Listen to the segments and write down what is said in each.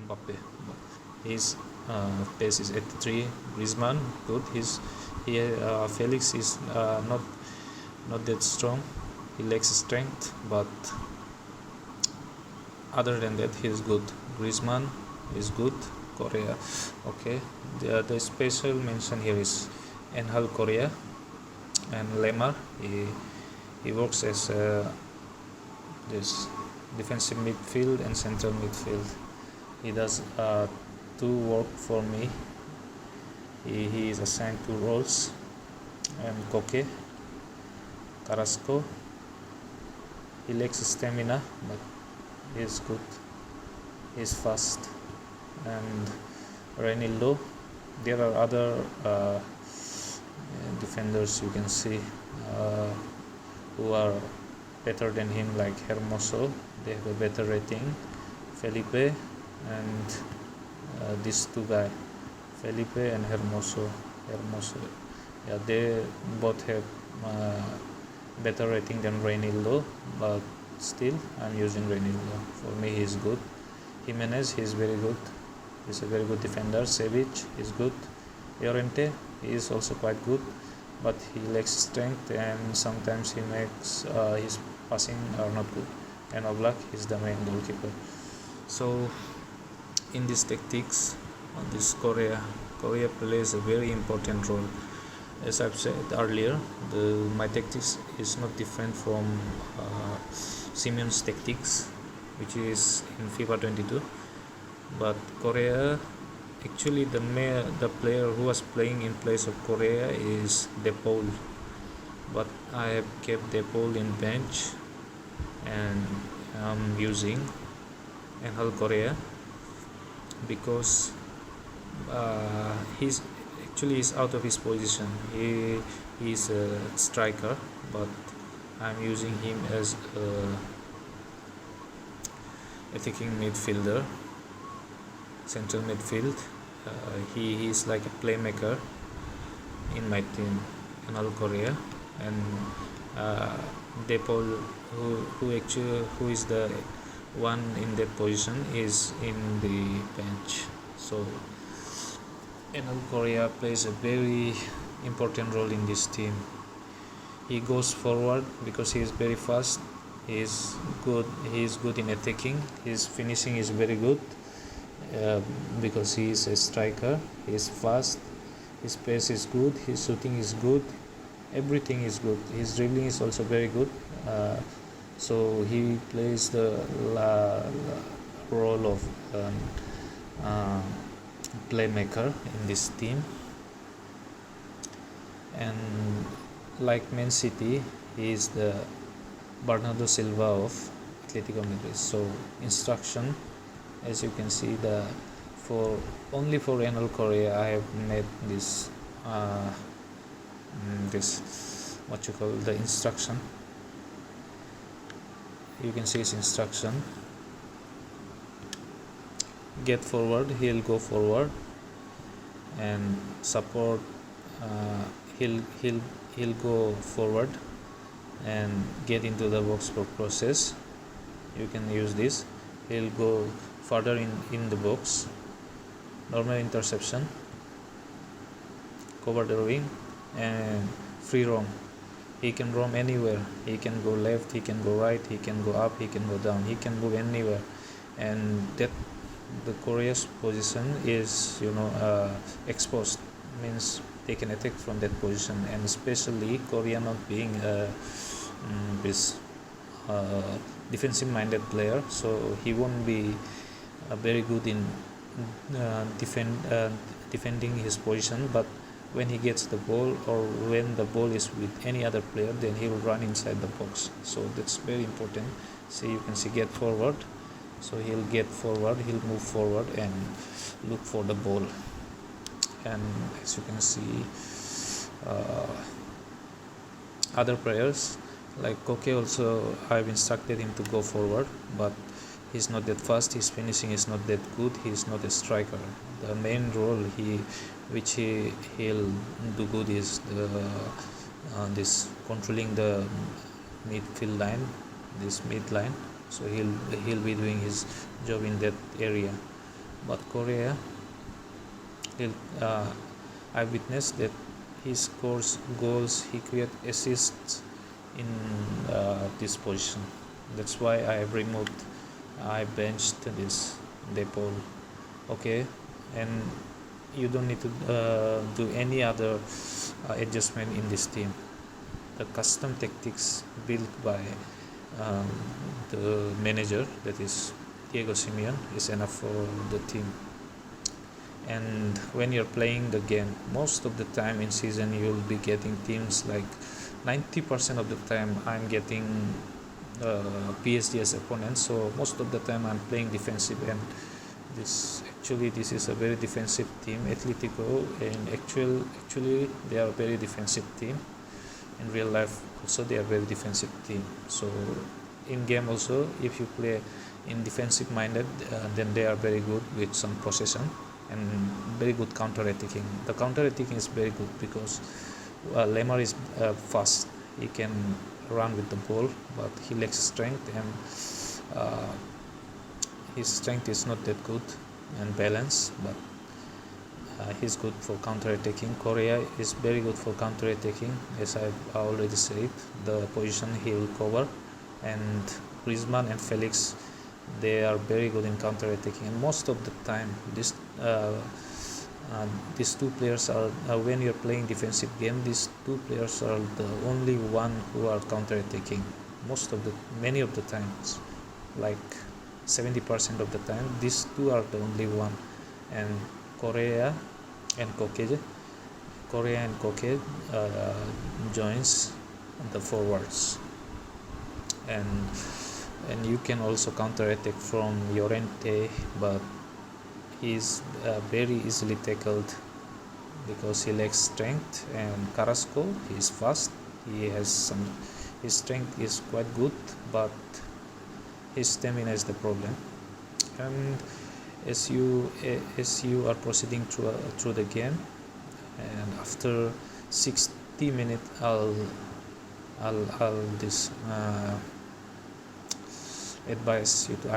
Mbappe. His pace is 83. Griezmann, good. Felix is not that strong. He lacks strength, but other than that, he is good. Griezmann is good. Korea, okay. The special mention here is Angel Korea and Lemar. He works as this defensive midfield and central midfield. He does two work for me. He is assigned two roles. And Koke, Carrasco, he lacks stamina, but he is good. He is fast. And Reinildo. There are other defenders you can see who are better than him, like Hermoso. They have a better rating. Felipe and these two guys, Felipe and Hermoso. Yeah, they both have better rating than Reinildo, but still I'm using Reinildo. For me, he's good. Jimenez, he's very good. He's a very good defender. Savic is good. Llorente, he is also quite good, but he lacks strength and sometimes he makes his passing are not good. And Oblak is the main goalkeeper. So in these tactics, this Korea plays a very important role. As I've said earlier, my tactics is not different from Simeone's tactics, which is in FIFA 22. But Korea, actually the player who was playing in place of Korea is De Paul. But I have kept De Paul in bench and I'm using Angel Korea because he's out of his position. He is a striker, but I'm using him as a attacking midfielder, central midfield. He is like a playmaker in my team, Angel Korea, and De Paul, who is the one in that position, is in the bench. So Angel Korea plays a very important role in this team. He goes forward because he is very fast. He is good in attacking. His finishing is very good because he is a striker. He is fast. His pace is good. His shooting is good. Everything is good. His dribbling is also very good. So he plays the role of playmaker in this team. And like Man City, he is the Bernardo Silva of Atletico Madrid. So instruction, as you can see, only for Angel Korea I have made this the instruction. You can see his instruction. Get forward, he'll go forward, and support. He'll go forward and get into the box for process. You can use this. He'll go further in the box. Normal interception, cover the wing, and free roam. He can roam anywhere. He can go left, he can go right, he can go up, he can go down, he can move anywhere. And that the Korea's position is exposed, means they can attack from that position. And especially Korea not being this defensive minded player, so he won't be very good in defending his position. But when he gets the ball, or when the ball is with any other player, then he will run inside the box. So that's very important. See, you can see get forward. So he'll get forward, he'll move forward and look for the ball. And as you can see, other players like Koke also, I've instructed him to go forward, but he's not that fast. His finishing is not that good. He's not a striker. The main role he'll do good is this controlling the midfield line, this mid line. So he'll be doing his job in that area. But Korea, I witnessed that he scores goals, he creates assists in this position. That's why I benched this Depol. Okay, and you don't need to do any other adjustment in this team. The custom tactics built by um, the manager, that is Diego Simeone, is enough for the team. And when you're playing the game, most of the time in season you'll be getting teams like 90% of the time I'm getting PSG as opponents. So most of the time I'm playing defensive, and this is a very defensive team, Atletico, and actually they are a very defensive team. In real life also they are very defensive team. So in game also, if you play in defensive minded, then they are very good with some possession and very good counter-attacking. The counter-attacking is very good because Lemar is fast. He can run with the ball, but he lacks strength, and his strength is not that good and balance, but he's good for counter-attacking. Korea is very good for counter-attacking, as I've already said. The position he will cover, and Griezmann and Felix, they are very good in counter-attacking. And most of the time these two players are, when you're playing defensive game, these two players are the only one who are counter-attacking many of the times, like 70% of the time these two are the only one. And Korea and Koke joins the forwards, and you can also counter-attack from Llorente, but he is very easily tackled because he lacks strength. And Carrasco, he is fast, his strength is quite good, but his stamina is the problem. And as you are proceeding through the game, and after 60 minutes I'll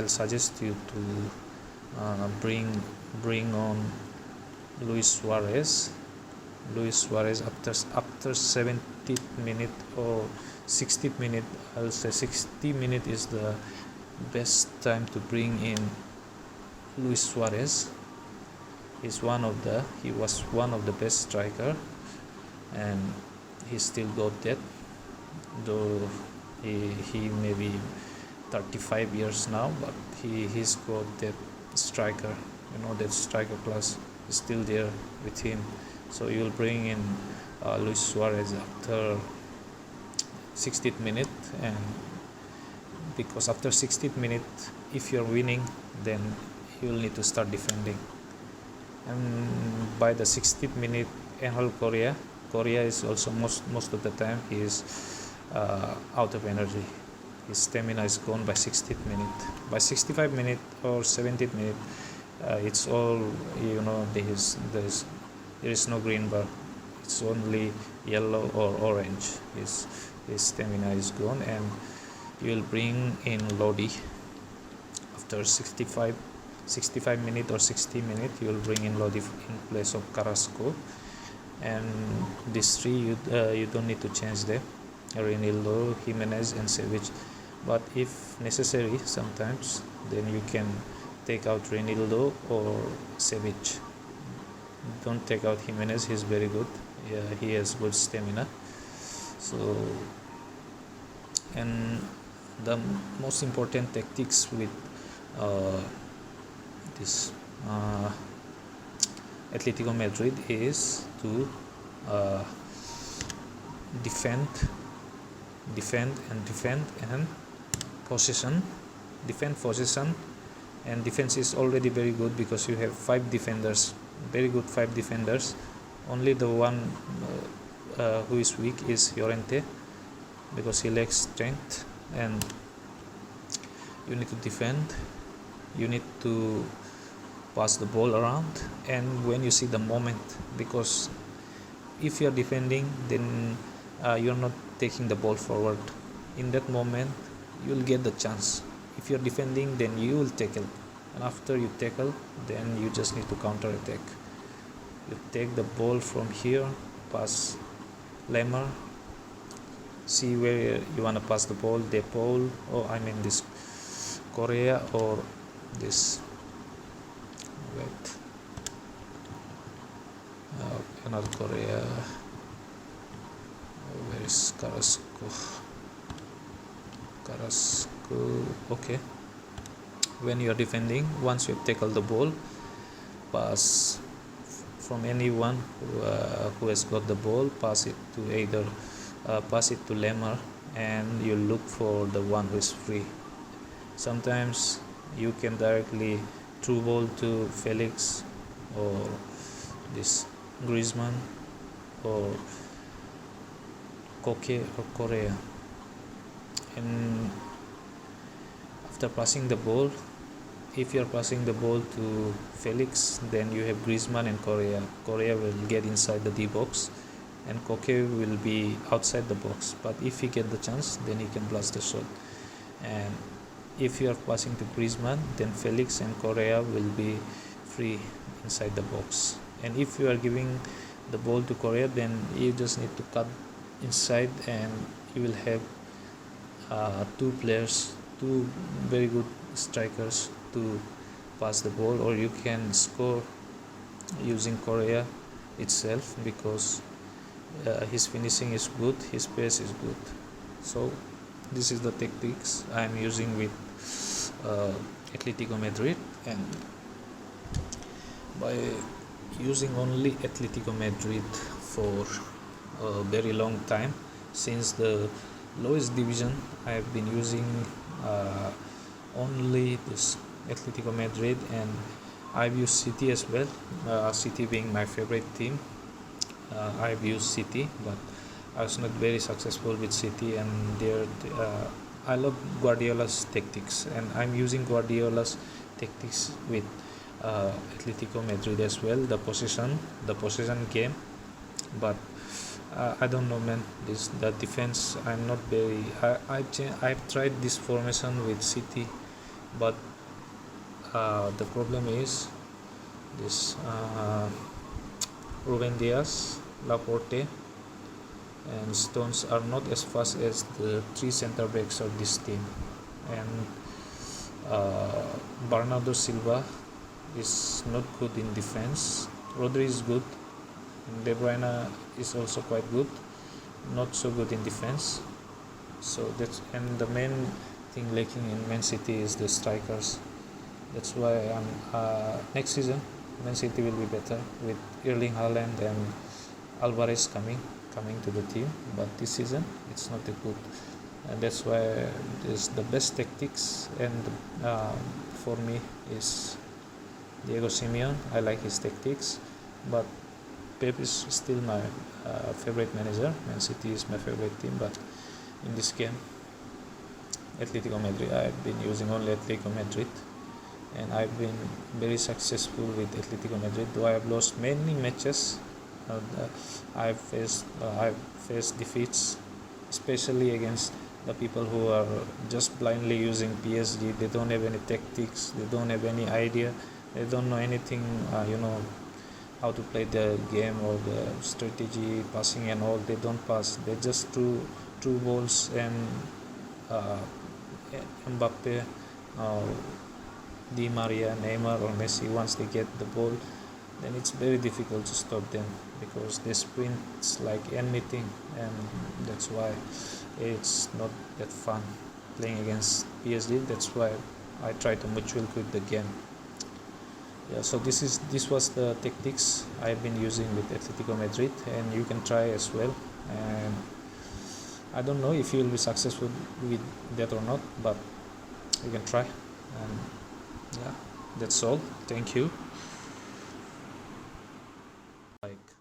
suggest you to bring on Luis Suarez after 70 minute or 60 minute. I'll say 60 minute is the best time to bring in Luis Suarez. He was one of the best striker, and he still got that, though he may be 35 years now, but he's got that striker, that striker class is still there with him. So you'll bring in Luis Suarez after 60th minute, and because after 60th minute, if you're winning, then you'll need to start defending. And by the 60th minute, Angel Korea is also most of the time he is out of energy. His stamina is gone by 60th minute. By 65 minute or 70th minute, it's all, there is no green bar. It's only yellow or orange. His stamina is gone, and you will bring in Lodi after 65 minute or 60 minute. You will bring in Lodi in place of Carrasco, and these three you don't need to change them: Reinildo, Jimenez, and Savic. But if necessary, sometimes, then you can take out Reinildo or Savic. Don't take out Jimenez. He's very good. Yeah, he has good stamina. So, and the most important tactics with this Atletico Madrid is to defend and possession. And defense is already very good because you have 5 defenders, very good 5 defenders. Only the one who is weak is Llorente, because he lacks strength, and you need to defend, you need to pass the ball around, and when you see the moment, because if you are defending, then you are not taking the ball forward. In that moment you will get the chance. If you are defending, then you will tackle. and after you tackle, then you just need to counter attack. You take the ball from here, pass Lemmer, see where you want to pass the ball, De Paul, or I mean this Korea, or this another Korea. Where is Carrasco? Okay. When you are defending, once you tackle the ball, pass from anyone who has got the ball, pass it to Lemmer, and you look for the one who is free. Sometimes you can directly through ball to Felix or this Griezmann or Koke or Korea. And after passing the ball, if you are passing the ball to Felix, then you have Griezmann and Korea. Korea will get inside the D box and Koke will be outside the box, but if he get the chance, then he can blast the shot. And if you are passing to Griezmann, then Felix and Korea will be free inside the box. And if you are giving the ball to Korea, then you just need to cut inside and you will have two very good strikers to pass the ball, or you can score using Korea itself, because his finishing is good, his pace is good. So this is the tactics I am using with Atletico Madrid, and by using only Atletico Madrid for a very long time, since the lowest division, I have been using only this Atletico Madrid, and I've used City as well, City being my favorite team. I've used City, but I was not very successful with City, and I love Guardiola's tactics, and I'm using Guardiola's tactics with Atletico Madrid as well, the possession game. But I don't know, man, the defense, I'm not very I've tried this formation with City, but the problem is this Ruben Diaz, Laporte and Stones are not as fast as the three center backs of this team, and Bernardo Silva is not good in defense. Rodri is good, and De Bruyne is also quite good, not so good in defense. So and the main thing lacking in Man City is the strikers. That's why next season Man City will be better with Erling Haaland and Alvarez coming to the team, but this season it's not that good, and that's why the best tactics and for me is Diego Simeone. I like his tactics, but Pep is still my favorite manager. Man City is my favorite team, but in this game Atletico Madrid, I've been using only Atletico Madrid, and I've been very successful with Atletico Madrid, though I have lost many matches. I've faced defeats, especially against the people who are just blindly using PSG. They don't have any tactics, they don't have any idea, they don't know anything, how to play the game or the strategy, passing and all. They don't pass, they just throw balls, and Mbappe, Di Maria, Neymar or Messi, once they get the ball, then it's very difficult to stop them, because they sprint like anything, and that's why it's not that fun playing against PSG. That's why I try to mutual quit the game. So this was the tactics I've been using with Atletico Madrid, and you can try as well. And I don't know if you will be successful with that or not, but you can try. And that's all. Thank you. Like